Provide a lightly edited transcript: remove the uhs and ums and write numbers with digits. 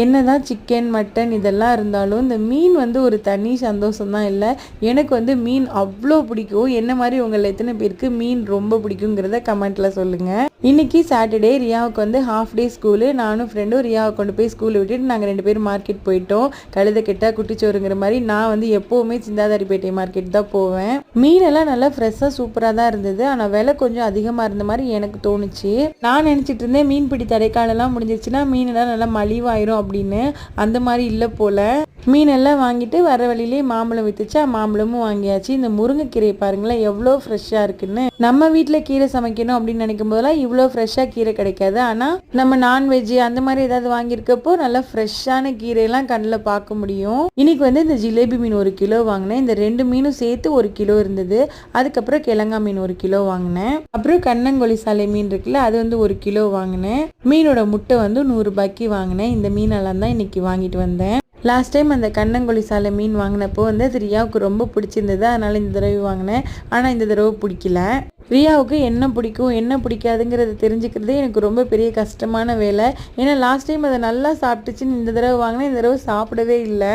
என்னதான் chicken mutton இதெல்லாம் இருந்தாலும் இந்த மீன் வந்து ஒரு தனி சந்தோஷம் தான். இல்லை எனக்கு வந்து மீன் அவ்வளோ பிடிக்கும். என்ன மாதிரி உங்களை எத்தனை பேருக்கு மீன் ரொம்ப பிடிக்குங்கிறத கமெண்ட்டில் சொல்லுங்கள். இன்றைக்கி சாட்டர்டே ரியாவுக்கு வந்து ஹாஃப் டே ஸ்கூலு. நானும் ஃப்ரெண்டும் ரியாவை கொண்டு போய் ஸ்கூலில் விட்டுட்டு நாங்கள் 2 பேரும் மார்க்கெட் போயிட்டோம். கழுத கெட்டா குட்டிச்சோறுங்கிற மாதிரி நான் வந்து எப்போவுமே சிந்தாதாரிப்பேட்டை மார்க்கெட் தான் போவேன். மீனெல்லாம் நல்லா ஃப்ரெஷ்ஷாக சூப்பராக தான் இருந்தது. ஆனால் விலை கொஞ்சம் அதிகமாக இருந்த மாதிரி எனக்கு தோணுச்சு. நான் நினச்சிட்டு இருந்தேன் மீன்பிடி தடைக்காலெல்லாம் முடிஞ்சிச்சுன்னா மீனெல்லாம் நல்லா மலிவாயிரும் அப்படின்னு. அந்த மாதிரி இல்லை போல். மீனெல்லாம் வாங்கிட்டு வர வழியிலே மாம்பழம் விற்றுச்சா மாம்பழமும் வாங்கியாச்சு. இந்த முருங்கைக்கீரையை பாருங்களேன் எவ்வளோ ஃப்ரெஷ்ஷாக இருக்குன்னு. நம்ம வீட்டில் கீரை சமைக்கணும் அப்படின்னு நினைக்கும் போதெல்லாம் இவ்வளோ ஃப்ரெஷ்ஷாக கீரை கிடைக்காது. ஆனால் நம்ம நான்வெஜ்ஜு அந்த மாதிரி ஏதாவது வாங்கியிருக்கப்போ நல்லா ஃப்ரெஷ்ஷான கீரையெல்லாம் கண்ணில் பார்க்க முடியும். இன்னைக்கு வந்து இந்த ஜிலேபி மீன் 1 கிலோ வாங்கினேன். இந்த 2 மீனும் சேர்த்து 1 கிலோ இருந்தது. அதுக்கப்புறம் கிழங்கா மீன் 1 கிலோ வாங்கினேன். அப்புறம் கண்ணங்கொழி சாலை மீன் இருக்குல்ல அது வந்து 1 கிலோ வாங்கினேன். மீனோட முட்டை வந்து 100 ரூபாய்க்கு வாங்கினேன். இந்த மீனெல்லாம் தான் இன்னைக்கு வாங்கிட்டு வந்தேன். லாஸ்ட் டைம் அந்த கண்ணங்கொழி சாலை மீன் வாங்கினப்போ வந்து அது ரியாவுக்கு ரொம்ப பிடிச்சிருந்தது. அதனால் இந்த தடவை வாங்கினேன். ஆனால் இந்த தடவை பிடிக்கல. ரியாவுக்கு என்ன பிடிக்கும் என்ன பிடிக்காதுங்கிறத தெரிஞ்சுக்கிறதே எனக்கு ரொம்ப பெரிய கஷ்டமான வேலை. ஏன்னா லாஸ்ட் டைம் அதை நல்லா சாப்பிட்டுச்சுன்னு இந்த தடவை வாங்கினேன். இந்த தடவை சாப்பிடவே இல்லை.